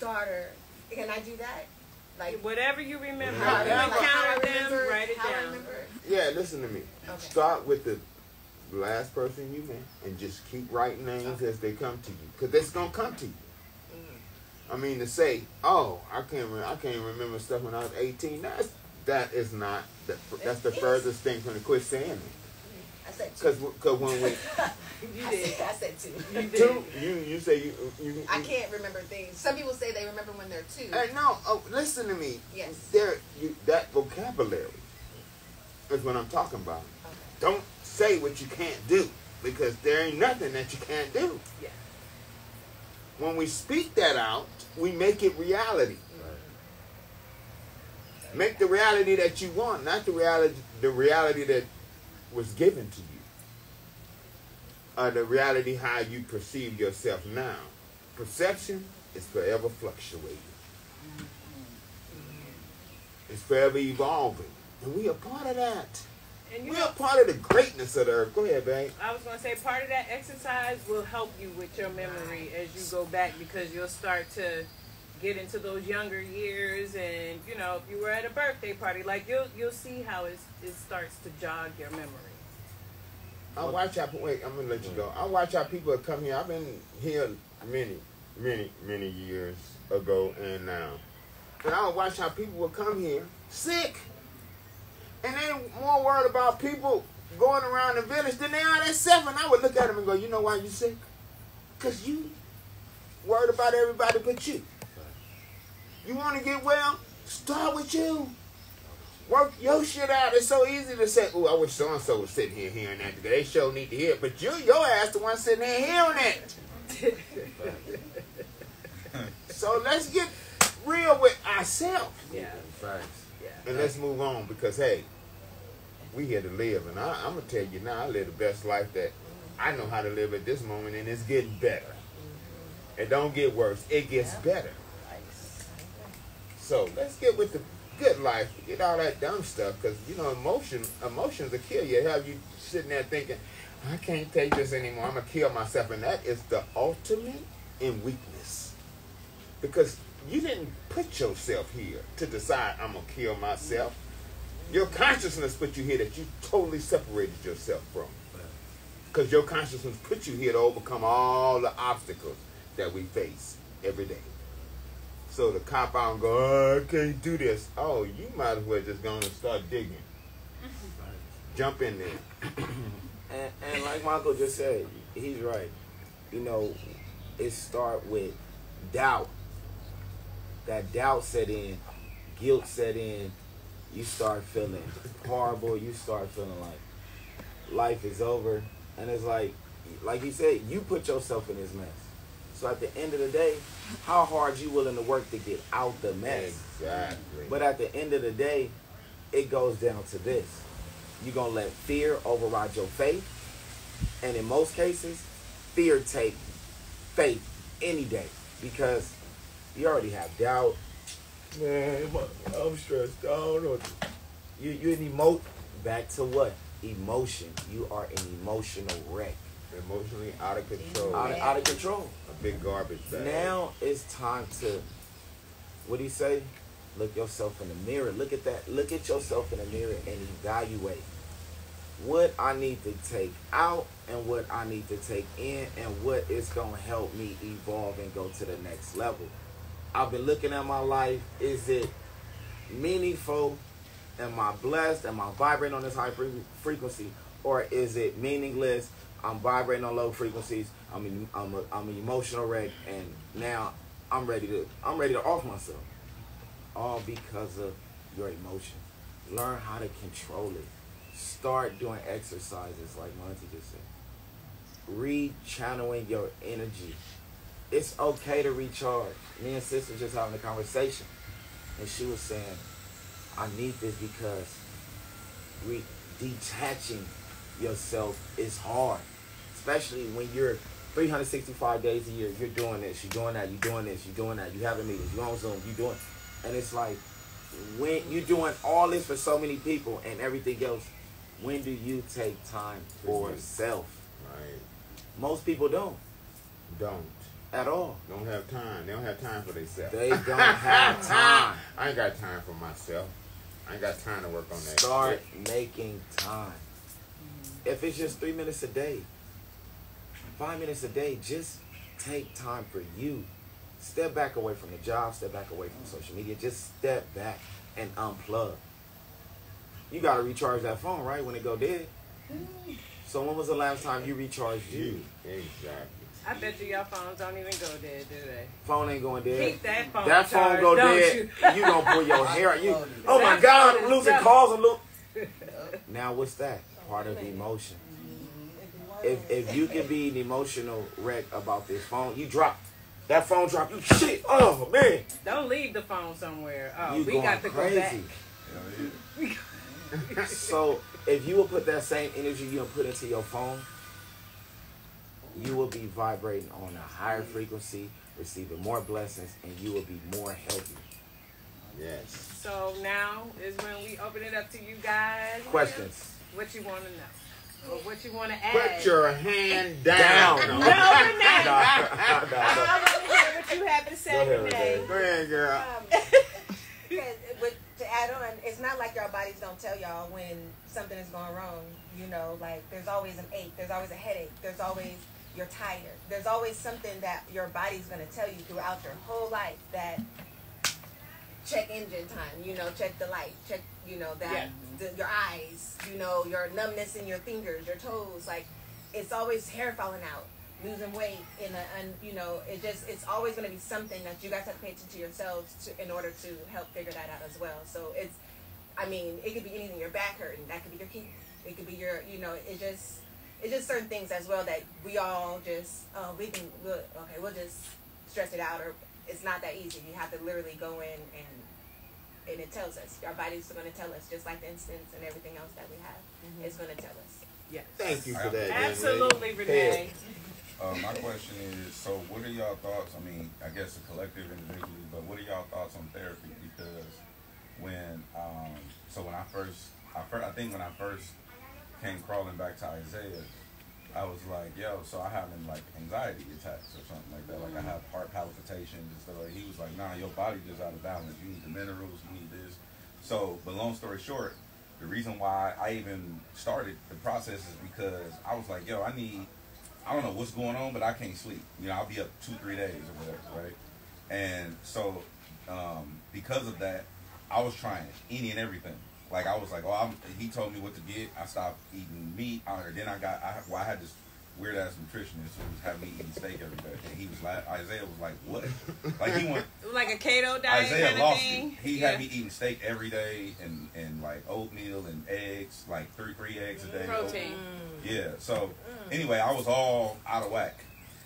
daughter, can I do that? Like whatever you remember, Whatever. you Like encounter them, write it how I down. remember. Yeah, listen to me. Okay. Start with the last person you met and just keep writing names as they come to you, because it's gonna come to you. I mean, to say, oh, I can't remember stuff when I was 18. That's the furthest thing from the quit saying it. I said two. Because when we You did. I said two. You did. two, you say you I can't remember things. Some people say they remember when they're 2. Hey, no, listen to me. Yes. That vocabulary is what I'm talking about. Okay. Don't say what you can't do, because there ain't nothing that you can't do. Yeah. When we speak that out, we make it reality. Make the reality that you want, not the reality that was given to you. The reality how you perceive yourself now. Perception is forever fluctuating. It's forever evolving. And we are part of that. And We are part of the greatness of the earth. Go ahead, babe. I was going to say part of that exercise will help you with your memory as you go back, because you'll start to get into those younger years, and you know, if you were at a birthday party, like you'll see how it starts to jog your memory. I watch how, wait, I'm going to let you go. I watch how people come here. I've been here many years ago and now. And I would watch how people would come here sick. And they more worried about people going around the village than they are themselves. And I would look at them and go, you know why you sick? Because you worried about everybody but you. You want to get well? Start with you. Work your shit out. It's so easy to say, oh, I wish so-and-so was sitting here hearing that. They sure need to hear it. But your ass the one sitting here hearing it. So let's get real with ourselves. Yeah. Facts. Yeah. And let's move on, because, hey, we here to live. And I'm going to tell you now, I live the best life that I know how to live at this moment, and it's getting better. It don't get worse. It gets better. So let's get with the good life. Get all that dumb stuff, because, you know, emotions will kill you. Have you sitting there thinking, I can't take this anymore. I'm going to kill myself. And that is the ultimate in weakness. Because you didn't put yourself here to decide I'm going to kill myself. Your consciousness put you here that you totally separated yourself from. Because your consciousness put you here to overcome all the obstacles that we face every day. So to cop out and go, oh, I can't do this. Oh, you might as well just go and start digging. Jump in there. And like Michael just said, he's right. You know, it start with doubt. That doubt set in, guilt set in. You start feeling horrible. You start feeling like life is over. And it's like he said, you put yourself in this mess. So at the end of the day, how hard you willing to work to get out the mess? Exactly. But at the end of the day, it goes down to this. You're going to let fear override your faith. And in most cases, fear take faith any day. Because you already have doubt. Man, I'm stressed. I don't know. You an emote. Back to what? Emotion. You are an emotional wreck. Emotionally out of control. Out of control. A big garbage bag. Now it's time to, what do you say? Look yourself in the mirror. Look at that. Look at yourself in the mirror and evaluate what I need to take out and what I need to take in and what is going to help me evolve and go to the next level. I've been looking at my life. Is it meaningful? Am I blessed? Am I vibrating on this high frequency? Or is it meaningless? I'm vibrating on low frequencies. I'm an emotional wreck, and now I'm ready to off myself. All because of your emotion. Learn how to control it. Start doing exercises like Monty just said. Rechanneling your energy. It's okay to recharge. Me and sister just having a conversation, and she was saying, I need this because detaching yourself is hard, especially when you're 365 days a year. You're doing this, you're doing that, you're doing this, you're doing that. You having meetings, you on Zoom, you doing, and it's like when you're doing all this for so many people and everything else. When do you take time for yourself? Right. Most people don't at all. Don't have time. They don't have time for themselves. They don't have time. I ain't got time for myself. I ain't got time to work on that. Start making time. If it's just 3 minutes a day, 5 minutes a day, just take time for you. Step back away from the job, step back away from social media, just step back and unplug. You gotta recharge that phone, right, when it go dead. So when was the last time you recharged you? Exactly. I bet you your phones don't even go dead, do they? Phone ain't going dead. Keep that phone That phone charged, go don't dead. You gonna pull your hair out. You, oh my That God, phone I'm is losing done. calls. Now what's that? Part of emotion. If you can be an emotional wreck about this phone, you drop that phone, drop you shit. Oh man, Don't leave the phone somewhere. Oh, you we going got to crazy. go back. So if you will put that same energy you put into your phone, you will be vibrating on a higher frequency, receiving more blessings, and you will be more healthy. Yes. So now is when we open it up to you guys. Questions? What you want to know? Or what you want to add? Put your hand down. Down. No, Renee. I No. want to hear what you have to say, Go ahead, Renee. Renee. Go ahead, girl. To add on, it's not like your bodies don't tell y'all when something is going wrong. You know, like there's always an ache, there's always a headache, there's always you're tired. There's always something that your body's going to tell you throughout your whole life that check engine time, you know, check the light, check, you know, that your eyes, you know, your numbness in your fingers, your toes, like it's always hair falling out, losing weight you know, it's always going to be something that you guys have to pay attention to yourselves in order to help figure that out as well. So it's, I mean, it could be anything, your back hurting, that could be your kidney, it could be your, you know, it's just certain things as well that we all just, we'll just stress it out, or it's not that easy. You have to literally go in and it tells us. Our body's going to tell us, just like the instance and everything else that we have. It's going to tell us. Yes. Thank you for that. Absolutely, Renee. My question is, so what are y'all thoughts? I mean, I guess a collective individually, but what are y'all thoughts on therapy? Because when I think when I first came crawling back to Isaiah, I was like, yo, so I having like anxiety attacks or something like that. Like I have heart palpitations and stuff. Like he was like, nah, your body just out of balance. You need the minerals, you need this. So, but long story short, the reason why I even started the process is because I was like, yo, I don't know what's going on, but I can't sleep. You know, I'll be up 2-3 days or whatever, right? And so, because of that, I was trying any and everything. Like I was like, he told me what to get. I stopped eating meat. Then I had this weird ass nutritionist who was having me eating steak every day. And he was like, Isaiah was like, what? Like he went Like a keto diet Isaiah kind of lost thing? it. He had me eating steak every day and like oatmeal and eggs, like three eggs a day. Protein. Yeah. So anyway, I was all out of whack.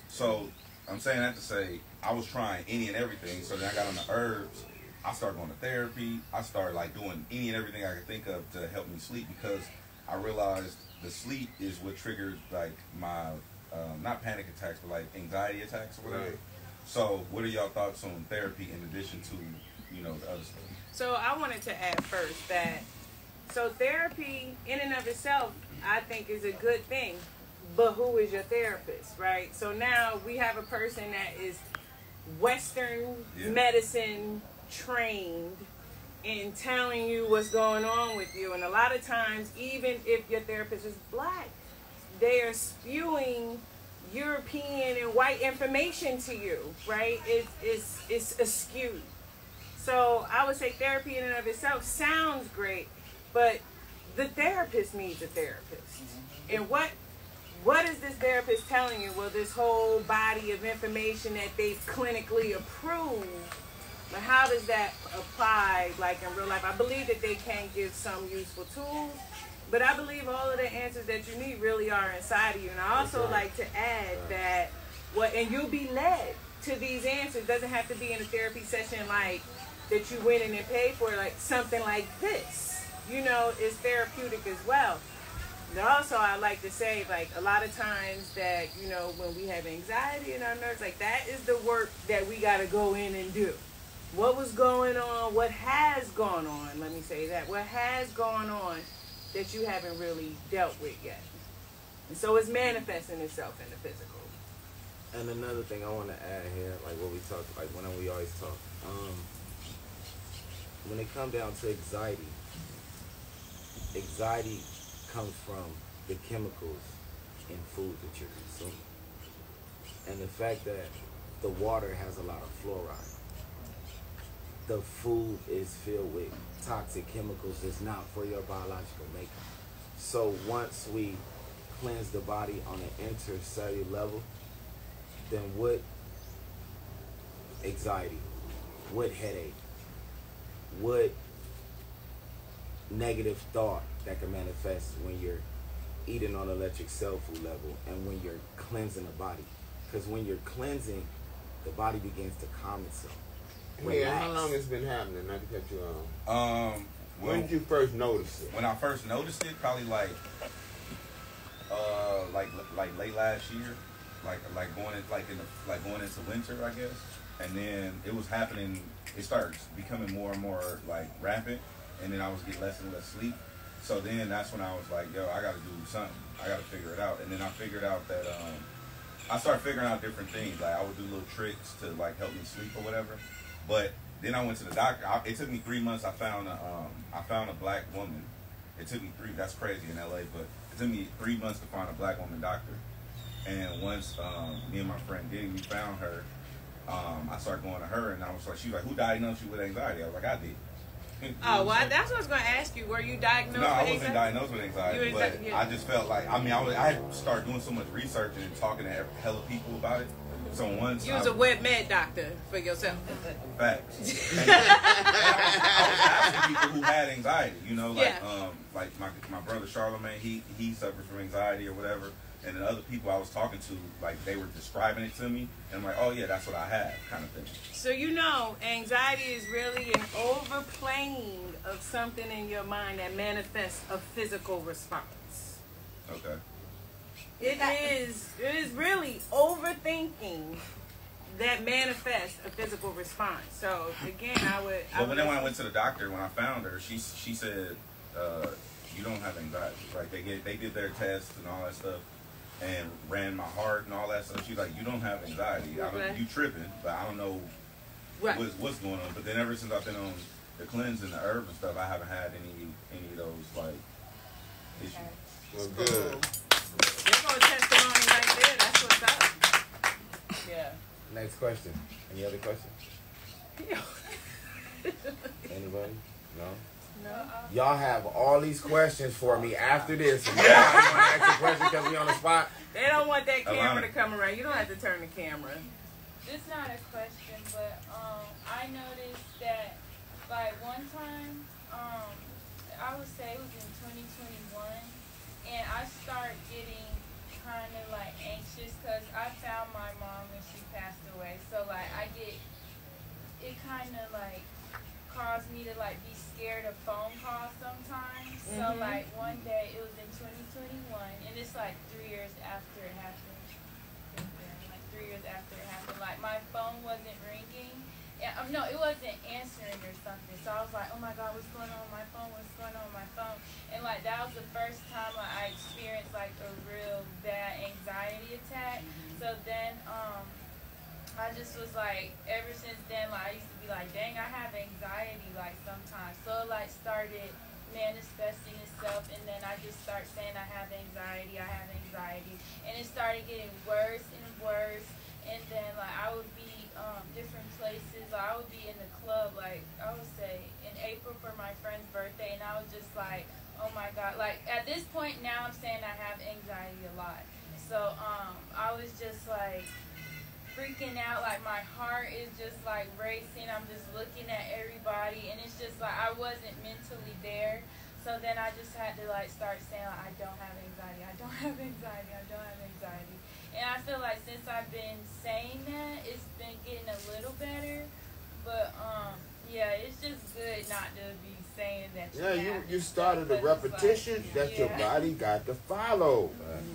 So I'm saying that to say I was trying any and everything. So then I got on the herbs. I started going to therapy. I started like doing any and everything I could think of to help me sleep, because I realized the sleep is what triggered like my not panic attacks, but like anxiety attacks or whatever. Right. So what are y'all thoughts on therapy in addition to, you know, the other stuff? So I wanted to add first that therapy in and of itself, I think, is a good thing. But who is your therapist, right? So now we have a person that is Western medicine trained in telling you what's going on with you. And a lot of times, even if your therapist is black, they are spewing European and white information to you, right? It's askew. So I would say therapy in and of itself sounds great, but the therapist needs a therapist. And what is this therapist telling you? Well, this whole body of information that they've clinically approved, but how does that apply like in real life? I believe that they can give some useful tools, but I believe all of the answers that you need really are inside of you. And I also like to add that and you'll be led to these answers. It doesn't have to be in a therapy session like that you went in and paid for, like something like this, you know, is therapeutic as well. And also, I like to say, like, a lot of times that, you know, when we have anxiety in our nerves, like, that is the work that we got to go in and do. What was going on, what has gone on, let me say that, what has gone on that you haven't really dealt with yet. And so it's manifesting itself in the physical. And another thing I want to add here, like what we talked, like when we always talk, when it comes down to anxiety comes from the chemicals in food that you're consuming. And the fact that the water has a lot of fluoride. The food is filled with toxic chemicals that's not for your biological makeup. So once we cleanse the body on an intercellular level, then what anxiety, what headache, what negative thought that can manifest when you're eating on electric cell food level and when you're cleansing the body. Because when you're cleansing, the body begins to calm itself. Yeah, how long it's been happening? Not to cut you off. When Well, did you first notice it? when I first noticed it, probably like late last year, like going into winter, I guess. And then it was happening. It started becoming more and more like rampant, and then I was getting less and less sleep. So then that's when I was like, yo, I got to do something. I got to figure it out. And then I figured out that I started figuring out different things. Like I would do little tricks to like help me sleep or whatever. But then I went to the doctor. It took me 3 months. I found a black woman. It took me that's crazy in LA, but it took me 3 months to find a black woman doctor. And once me and my friend Diddy, we found her, I started going to her, and I was like, she was like, who diagnosed you with anxiety? I was like, I did. Oh, well, that's what I was going to ask you. Were you diagnosed No, I with wasn't anxiety? diagnosed with anxiety, but yeah. I just felt like, I had started doing so much research and talking to hella people about it. So once You was a web med doctor for yourself. Facts. And I was asking people who had anxiety, you know, like like my brother Charlemagne, he suffers from anxiety or whatever. And then other people I was talking to, like they were describing it to me, and I'm like, oh yeah, that's what I have, kind of thing. So you know, anxiety is really an overplaying of something in your mind that manifests a physical response. Okay. It is really overthinking that manifests a physical response. So again, But when I went to the doctor, when I found her, she said, you don't have anxiety. Like they did their tests and all that stuff, and ran my heart and all that stuff. She's like, you don't have anxiety. You tripping, but I don't know what's going on. But then ever since I've been on the cleanse and the herbs and stuff, I haven't had any of those like issues. Well, good. There's no testimony right there. That's what's up. Yeah. Next question. Any other questions? Anybody? No? No. Y'all have all these questions for me after this. And y'all want to ask a question because we on the spot? They don't want that camera to come around. You don't have to turn the camera. It's not a question, but I noticed that like one time, I would say it was in 2021, and I started getting kind of like anxious because I found my mom when she passed away. So like it kind of like caused me to like be scared of phone calls sometimes. So like one day, it was in 2021, and it's like 3 years after it happened. Like 3 years after it happened, like my phone wasn't ringing. And, no, it wasn't answering or something. So I was like, oh my God, what's going on with my phone? What's going on with my phone? And like that was the first time I experienced like a real bad anxiety attack. So then I just was like, ever since then, like I used to be like, dang, I have anxiety like sometimes. So it like started manifesting itself, and then I just start saying I have anxiety, and it started getting worse and worse. And then like I would be different places. I would be in the club, like I would say in April for my friend's birthday, and I was just like, oh my God, like at this point now I'm saying I have anxiety a lot. So I was just like freaking out, like my heart is just like racing. I'm just looking at everybody, and it's just like I wasn't mentally there. So then I just had to like start saying like, I don't have anxiety, I don't have anxiety, I don't have anxiety. And I feel like since I've been saying that, it's been getting a little better. But Yeah, it's just good not to be saying that. Yeah, you started a repetition that your body got to follow.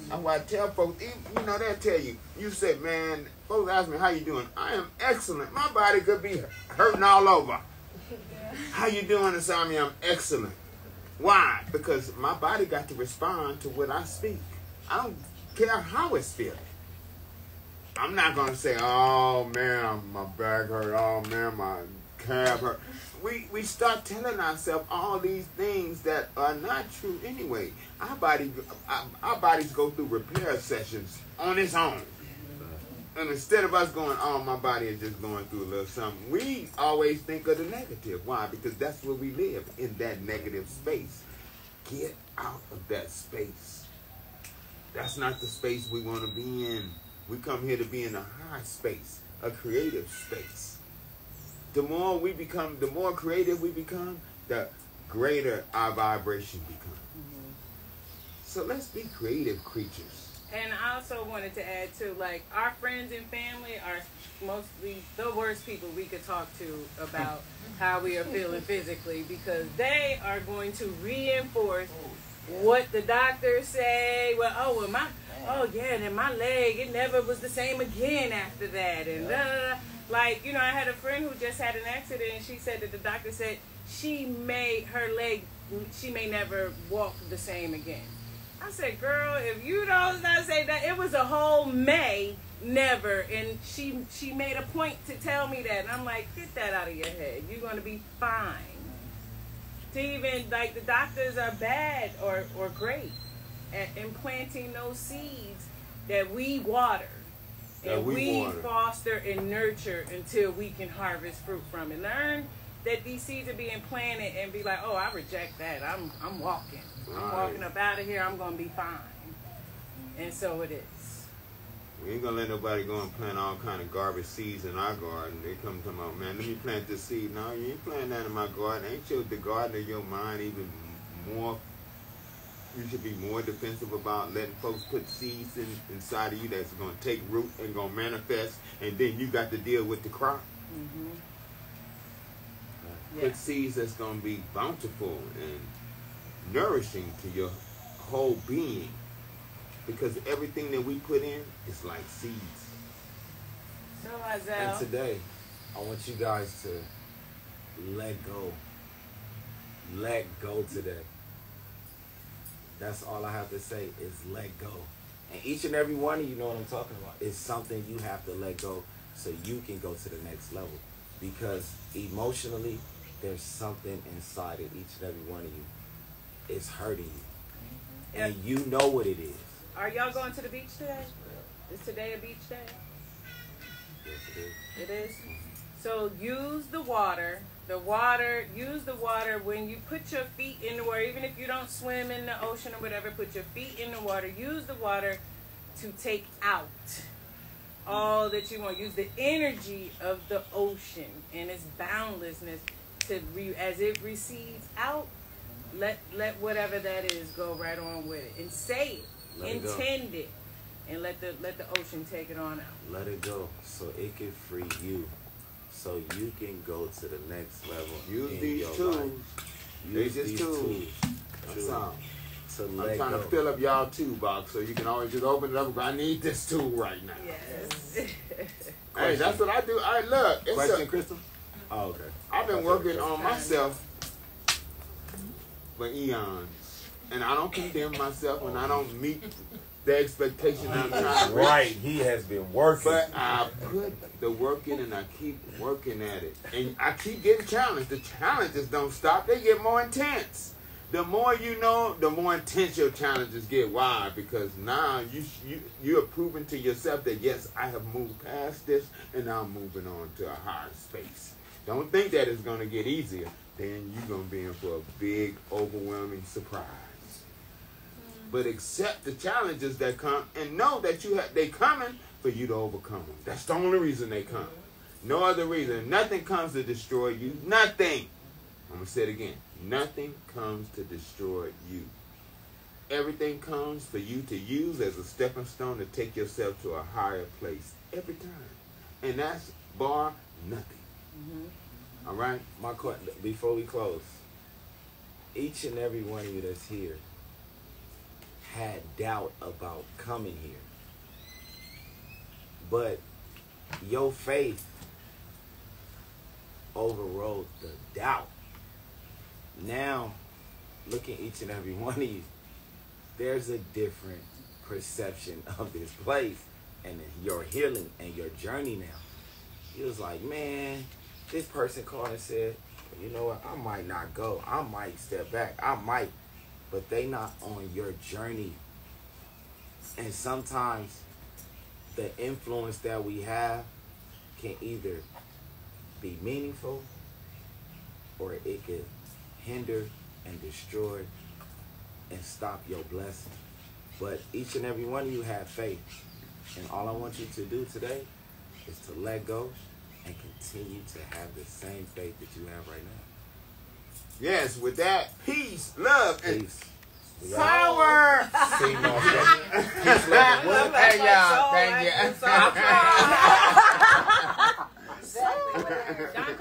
That's why I tell folks, they'll tell you. You say, man, folks ask me, how you doing? I am excellent. My body could be hurting all over. How you doing? And say, I'm excellent. Why? Because my body got to respond to what I speak. I don't care how it's feeling. I'm not going to say, oh, man, my back hurt. Oh, man, my calf hurt. We start telling ourselves all these things that are not true anyway. Our bodies go through repair sessions on its own. And instead of us going, oh, my body is just going through a little something, we always think of the negative. Why? Because that's where we live, in that negative space. Get out of that space. That's not the space we want to be in. We come here to be in a high space, a creative space. The more creative we become, the greater our vibration becomes. So let's be creative creatures. And I also wanted to add too, like, our friends and family are mostly the worst people we could talk to about how we are feeling physically, because they are going to reinforce what the doctors say. Then my leg, it never was the same again after that. And like, I had a friend who just had an accident, and she said that the doctor said she may never walk the same again. I said, girl, if you don't not say that, it was a whole may never. And she made a point to tell me that. And I'm like, get that out of your head. You're going to be fine. To even, like, the doctors are bad or great at implanting those seeds that we water. And we foster and nurture until we can harvest fruit from it. Learn that these seeds are being planted and be like, oh, I reject that. I'm walking. I'm walking up out of here. I'm going to be fine. And so it is. We ain't going to let nobody go and plant all kind of garbage seeds in our garden. They come to my man, let me plant this seed. No, you ain't planting that in my garden. Ain't the garden of your mind even more? You should be more defensive about letting folks put seeds inside of you that's going to take root and going to manifest, and then you got to deal with the crop. Mm-hmm. Put seeds that's going to be bountiful and nourishing to your whole being, because everything that we put in is like seeds. So, Isaiah. And today, I want you guys to let go. Let go today. That's all I have to say is let go. And each and every one of you know what I'm talking about. It's something you have to let go so you can go to the next level. Because emotionally, there's something inside of each and every one of you. It's hurting you. And you know what it is. Are y'all going to the beach today? Is today a beach day? Yes, it is. It is? So use the water. Use the water when you put your feet in the water. Even if you don't swim in the ocean or whatever, put your feet in the water. Use the water to take out all that you want. Use the energy of the ocean and its boundlessness as it recedes out. Let whatever that is go right on with it, and say it, intend it, and let the ocean take it on out. Let it go so it can free you, so you can go to the next level. Use these tools. Use these tools. That's all. I'm trying to fill up y'all toolbox so you can always just open it up. I need this tool right now. Yes. Hey, that's what I do. Look. Question, Crystal? Oh, okay. I've been working on myself for eons, and I don't condemn myself when I don't meet the expectation I'm trying to reach. Right, he has been working. But I put the work in, and I keep working at it, and I keep getting challenged. The challenges don't stop; they get more intense. The more you know, the more intense your challenges get. Why? Because now you're proving to yourself that yes, I have moved past this, and now I'm moving on to a higher space. Don't think that it's going to get easier. Then you're going to be in for a big, overwhelming surprise. But accept the challenges that come and know that they coming for you to overcome them. That's the only reason they come. No other reason. Nothing comes to destroy you. Nothing. I'm going to say it again. Nothing comes to destroy you. Everything comes for you to use as a stepping stone to take yourself to a higher place every time. And that's bar nothing. Mm-hmm. All right. Before we close, each and every one of you that's here had doubt about coming here. But your faith overrode the doubt. Now, look at each and every one of you. There's a different perception of this place and your healing and your journey now. He was like, man, this person called and said, you know what, I might not go. I might step back. I might. But they not on your journey. And sometimes the influence that we have can either be meaningful or it could hinder and destroy and stop your blessing. But each and every one of you have faith. And all I want you to do today is to let go and continue to have the same faith that you have right now. Yes, with that, peace, love, and Peace. power. See you, motherfucker. Peace, love, and what? Hey, y'all. Thank you. Exactly what it is. John